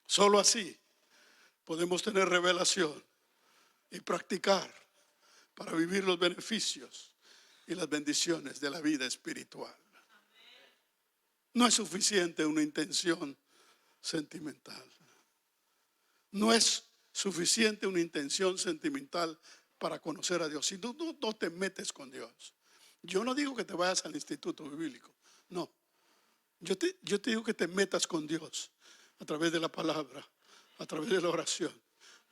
Solo así podemos tener revelación y practicar para vivir los beneficios y las bendiciones de la vida espiritual. No es suficiente una intención sentimental. No es suficiente una intención sentimental para conocer a Dios. Si tú no te metes con Dios. Yo no digo que te vayas al instituto bíblico. No. Yo te digo que te metas con Dios a través de la palabra, a través de la oración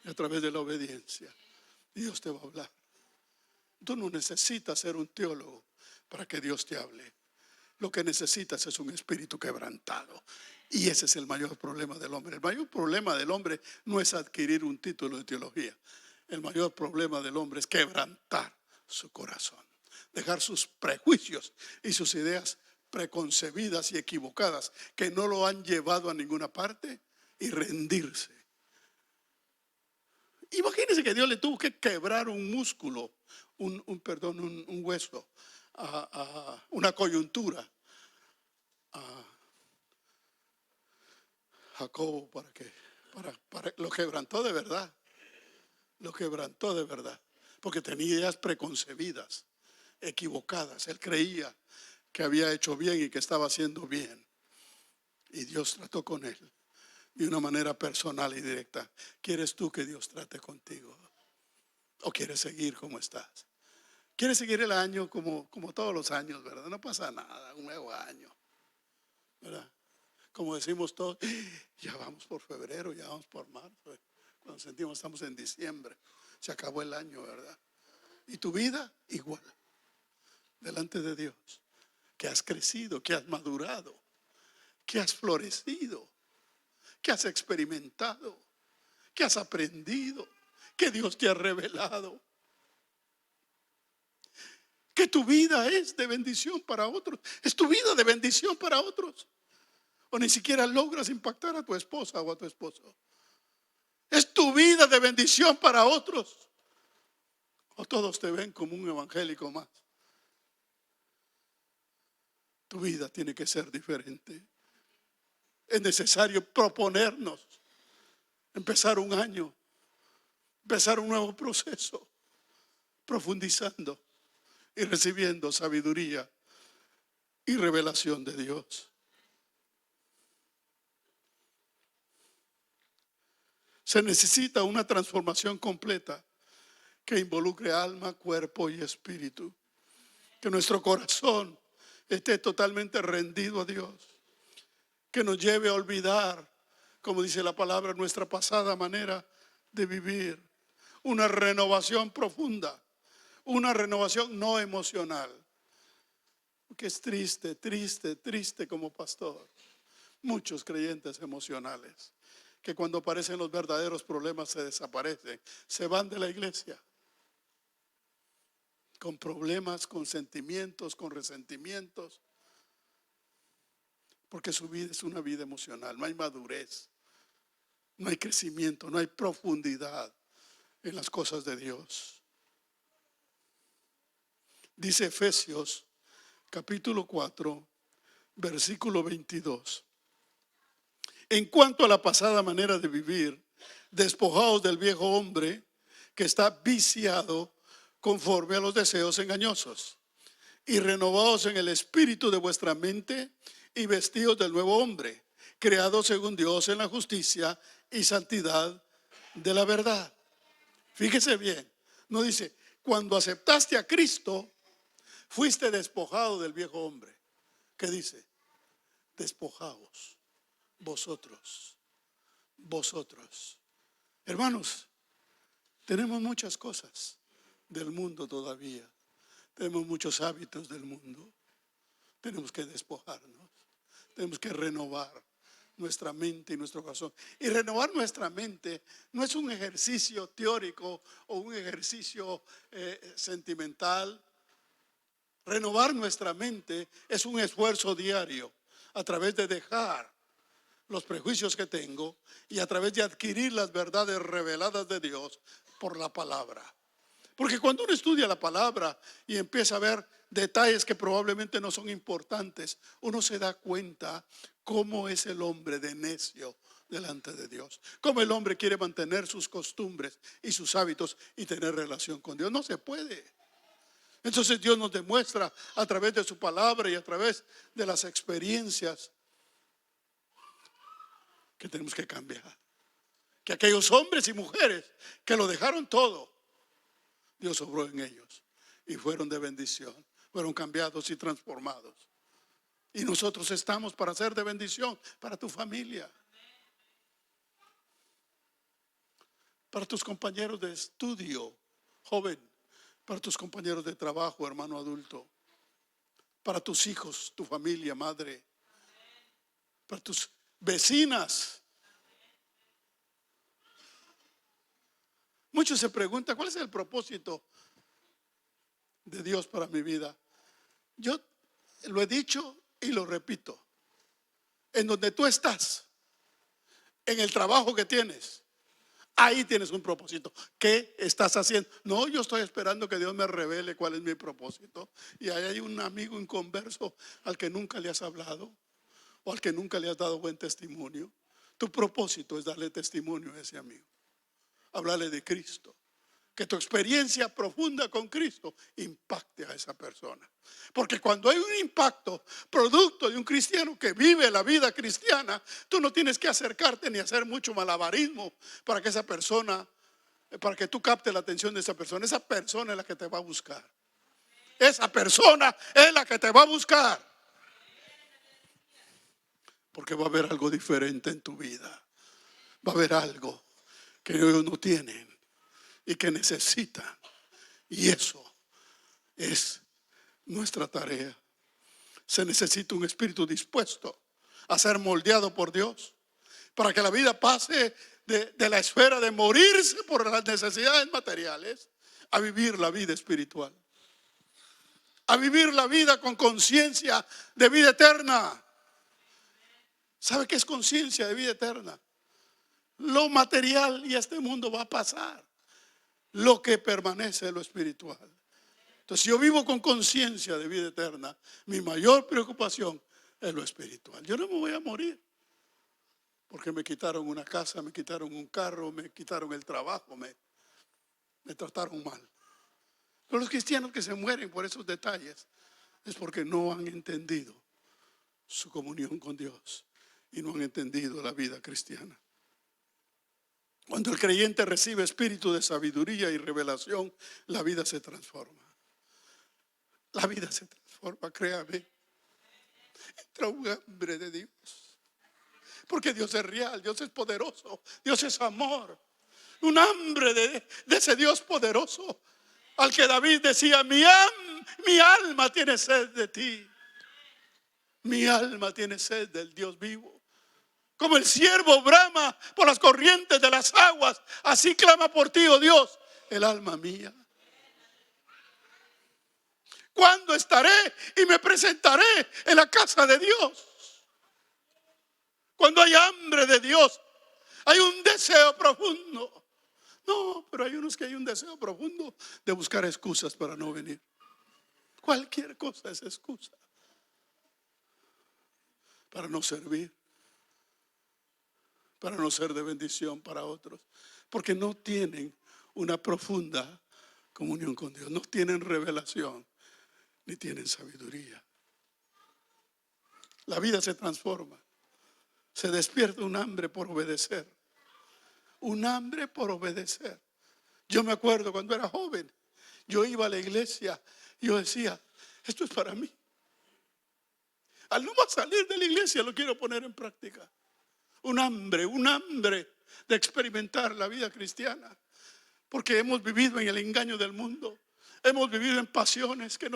y a través de la obediencia. Dios te va a hablar. Tú no necesitas ser un teólogo para que Dios te hable. Lo que necesitas es un espíritu quebrantado. Y ese es el mayor problema del hombre. El mayor problema del hombre no es adquirir un título de teología. El mayor problema del hombre es quebrantar su corazón. Dejar sus prejuicios y sus ideas preconcebidas y equivocadas que no lo han llevado a ninguna parte y rendirse. Imagínense que Dios le tuvo que quebrar un músculo, un hueso, una coyuntura a Jacobo para lo quebrantó de verdad. Lo quebrantó de verdad. Porque tenía ideas preconcebidas, equivocadas. Él creía que había hecho bien y que estaba haciendo bien. Y Dios trató con él de una manera personal y directa. ¿Quieres tú que Dios trate contigo? ¿O quieres seguir como estás? ¿Quieres seguir el año como todos los años, verdad? No pasa nada, un nuevo año, ¿verdad? Como decimos todos, ya vamos por febrero, ya vamos por marzo. Cuando sentimos estamos en diciembre, se acabó el año, ¿verdad? Y tu vida igual, delante de Dios. Que has crecido, que has madurado, que has florecido, que has experimentado, que has aprendido, que Dios te ha revelado. Que tu vida es de bendición para otros. Es tu vida de bendición para otros. O ni siquiera logras impactar a tu esposa o a tu esposo. Es tu vida de bendición para otros. O todos te ven como un evangélico más. Tu vida tiene que ser diferente. Es necesario proponernos empezar un año, empezar un nuevo proceso, profundizando y recibiendo sabiduría y revelación de Dios. Se necesita una transformación completa que involucre alma, cuerpo y espíritu. Que nuestro corazón esté totalmente rendido a Dios. Que nos lleve a olvidar, como dice la palabra, nuestra pasada manera de vivir. Una renovación profunda, una renovación no emocional. Porque es triste, triste, triste como pastor. Muchos creyentes emocionales que cuando aparecen los verdaderos problemas se desaparecen, se van de la iglesia. Con problemas, con sentimientos, con resentimientos. Porque su vida es una vida emocional, no hay madurez, no hay crecimiento, no hay profundidad en las cosas de Dios. Dice Efesios capítulo 4, versículo 22. En cuanto a la pasada manera de vivir, despojaos del viejo hombre que está viciado conforme a los deseos engañosos, y renovaos en el espíritu de vuestra mente y vestidos del nuevo hombre, creado según Dios en la justicia y santidad de la verdad. Fíjese bien, no dice, cuando aceptaste a Cristo, fuiste despojado del viejo hombre. ¿Qué dice? Despojaos, vosotros. Hermanos, tenemos muchas cosas del mundo todavía. Tenemos muchos hábitos del mundo. Tenemos que despojarnos. Tenemos que renovar nuestra mente y nuestro corazón. Y renovar nuestra mente no es un ejercicio teórico o un ejercicio sentimental. Renovar nuestra mente es un esfuerzo diario a través de dejar los prejuicios que tengo y a través de adquirir las verdades reveladas de Dios por la palabra. Porque cuando uno estudia la palabra y empieza a ver detalles que probablemente no son importantes, uno se da cuenta cómo es el hombre de necio delante de Dios. Cómo el hombre quiere mantener sus costumbres y sus hábitos y tener relación con Dios. No se puede. Entonces Dios nos demuestra a través de su palabra y a través de las experiencias que tenemos que cambiar. Que aquellos hombres y mujeres que lo dejaron todo, Dios obró en ellos y fueron de bendición, fueron cambiados y transformados. Y nosotros estamos para ser de bendición para tu familia, para tus compañeros de estudio, joven, para tus compañeros de trabajo, hermano adulto, para tus hijos, tu familia, madre, para tus vecinas. Muchos se preguntan, ¿cuál es el propósito de Dios para mi vida? Yo lo he dicho y lo repito. En donde tú estás, en el trabajo que tienes, ahí tienes un propósito. ¿Qué estás haciendo? No, yo estoy esperando que Dios me revele cuál es mi propósito. Y ahí hay un amigo inconverso al que nunca le has hablado o al que nunca le has dado buen testimonio. Tu propósito es darle testimonio a ese amigo. Hablarle de Cristo. Que tu experiencia profunda con Cristo impacte a esa persona. Porque cuando hay un impacto producto de un cristiano que vive la vida cristiana, tú no tienes que acercarte ni hacer mucho malabarismo para que esa persona, para que tú captes la atención de esa persona. Esa persona es la que te va a buscar. Esa persona es la que te va a buscar. Porque va a haber algo diferente en tu vida. Va a haber algo que ellos no tienen y que necesitan. Y eso es nuestra tarea. Se necesita un espíritu dispuesto a ser moldeado por Dios para que la vida pase de la esfera de morirse por las necesidades materiales a vivir la vida espiritual, a vivir la vida con conciencia de vida eterna. ¿Sabe qué es conciencia de vida eterna? Lo material y este mundo va a pasar. Lo que permanece es lo espiritual. Entonces, si yo vivo con conciencia de vida eterna, mi mayor preocupación es lo espiritual. Yo no me voy a morir porque me quitaron una casa, me quitaron un carro, me quitaron el trabajo, me trataron mal. Pero los cristianos que se mueren por esos detalles es porque no han entendido su comunión con Dios y no han entendido la vida cristiana. Cuando el creyente recibe espíritu de sabiduría y revelación, la vida se transforma. La vida se transforma, créame. Entra un hambre de Dios. Porque Dios es real, Dios es poderoso, Dios es amor. Un hambre de ese Dios poderoso. Al que David decía, mi alma tiene sed de ti. Mi alma tiene sed del Dios vivo. Como el siervo brama por las corrientes de las aguas, así clama por ti, oh Dios, el alma mía. ¿Cuándo estaré y me presentaré en la casa de Dios? Cuando hay hambre de Dios, hay un deseo profundo. No, pero hay unos que hay un deseo profundo de buscar excusas para no venir. Cualquier cosa es excusa para no servir, para no ser de bendición para otros, porque no tienen una profunda comunión con Dios, no tienen revelación, ni tienen sabiduría. La vida se transforma, se despierta un hambre por obedecer, un hambre por obedecer. Yo me acuerdo cuando era joven, yo iba a la iglesia y yo decía, esto es para mí. Al no más salir de la iglesia lo quiero poner en práctica. Un hambre de experimentar la vida cristiana. Porque hemos vivido en el engaño del mundo. Hemos vivido en pasiones que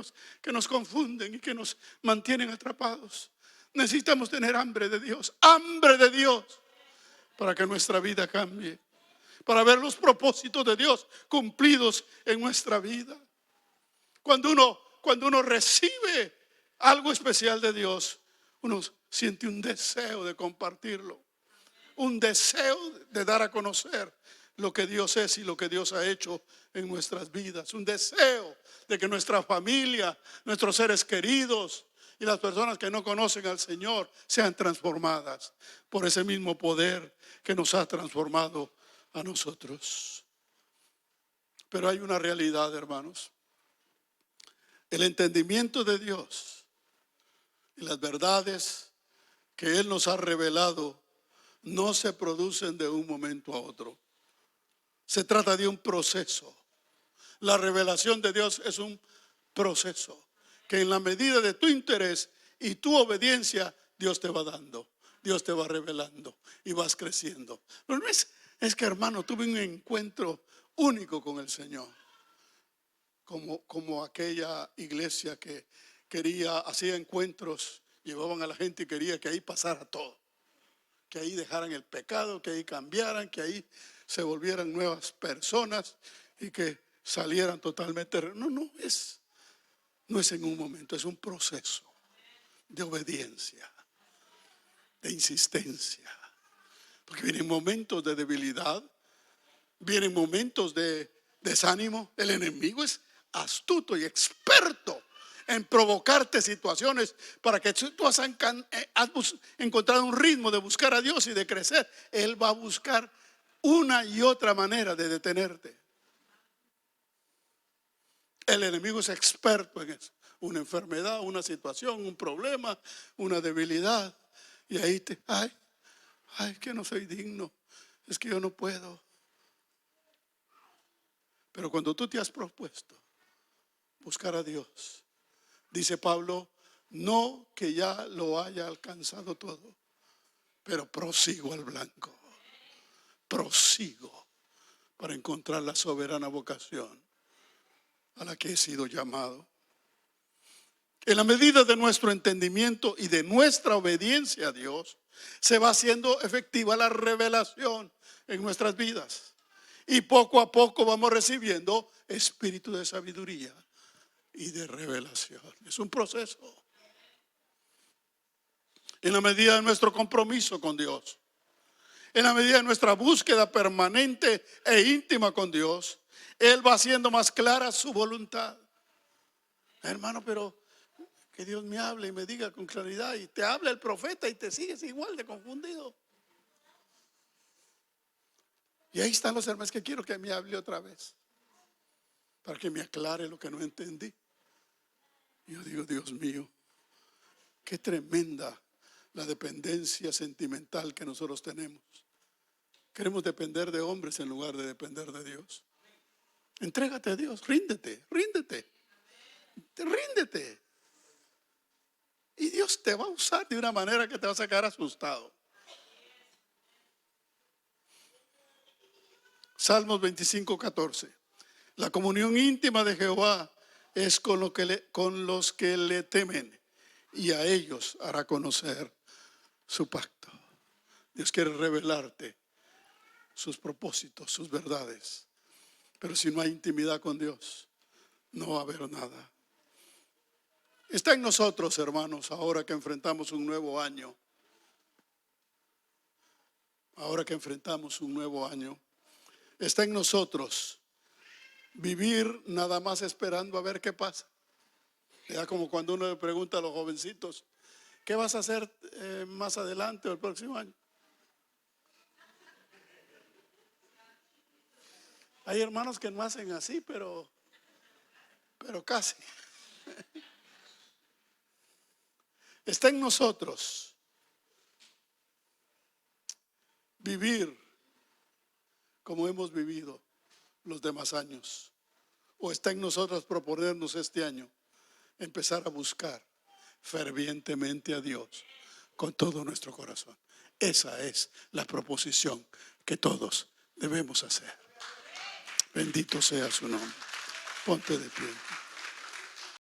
nos confunden y que nos mantienen atrapados. Necesitamos tener hambre de Dios para que nuestra vida cambie. Para ver los propósitos de Dios cumplidos en nuestra vida. Cuando uno recibe algo especial de Dios, uno siente un deseo de compartirlo. Un deseo de dar a conocer lo que Dios es y lo que Dios ha hecho en nuestras vidas. Un deseo de que nuestra familia, nuestros seres queridos y las personas que no conocen al Señor sean transformadas por ese mismo poder que nos ha transformado a nosotros. Pero hay una realidad, hermanos. El entendimiento de Dios y las verdades que Él nos ha revelado no se producen de un momento a otro. Se trata de un proceso. La revelación de Dios es un proceso que en la medida de tu interés y tu obediencia, Dios te va dando, Dios te va revelando y vas creciendo. Pero no es que, hermano, tuve un encuentro único con el Señor, como aquella iglesia que hacía encuentros, llevaban a la gente y quería que ahí pasara todo, que ahí dejaran el pecado, que ahí cambiaran, que ahí se volvieran nuevas personas y que salieran totalmente. No es en un momento, es un proceso de obediencia, de insistencia. Porque vienen momentos de debilidad, vienen momentos de desánimo. El enemigo es astuto y experto en provocarte situaciones para que tú has encontrado un ritmo de buscar a Dios y de crecer. Él va a buscar una y otra manera de detenerte. El enemigo es experto en eso. Una enfermedad, una situación, un problema, una debilidad. Y ahí que no soy digno. Es que yo no puedo. Pero cuando tú te has propuesto buscar a Dios, dice Pablo, no que ya lo haya alcanzado todo, pero prosigo al blanco. Prosigo para encontrar la soberana vocación a la que he sido llamado. En la medida de nuestro entendimiento y de nuestra obediencia a Dios, se va haciendo efectiva la revelación en nuestras vidas. Y poco a poco vamos recibiendo espíritu de sabiduría y de revelación. Es un proceso. En la medida de nuestro compromiso con Dios, en la medida de nuestra búsqueda permanente e íntima con Dios, Él va haciendo más clara su voluntad. Hermano, pero que Dios me hable y me diga con claridad, y te habla el profeta y te sigues igual de confundido. Y ahí están los hermanos que quiero que me hable otra vez, para que me aclare lo que no entendí. Y yo digo, Dios mío, qué tremenda la dependencia sentimental que nosotros tenemos. Queremos depender de hombres en lugar de depender de Dios. Entrégate a Dios, ríndete. Y Dios te va a usar de una manera que te va a sacar asustado. Salmos 25:14. La comunión íntima de Jehová es con los que le temen, y a ellos hará conocer su pacto. Dios quiere revelarte sus propósitos, sus verdades. Pero si no hay intimidad con Dios, no va a haber nada. Está en nosotros, hermanos, ahora que enfrentamos un nuevo año. Está en nosotros vivir nada más esperando a ver qué pasa. Ya como cuando uno le pregunta a los jovencitos, ¿qué vas a hacer más adelante o el próximo año? Hay hermanos que no hacen así, pero casi. Está en nosotros vivir como hemos vivido los demás años. O está en nosotros proponernos este año empezar a buscar fervientemente a Dios con todo nuestro corazón. Esa es la proposición que todos debemos hacer. Bendito sea su nombre. Ponte de pie.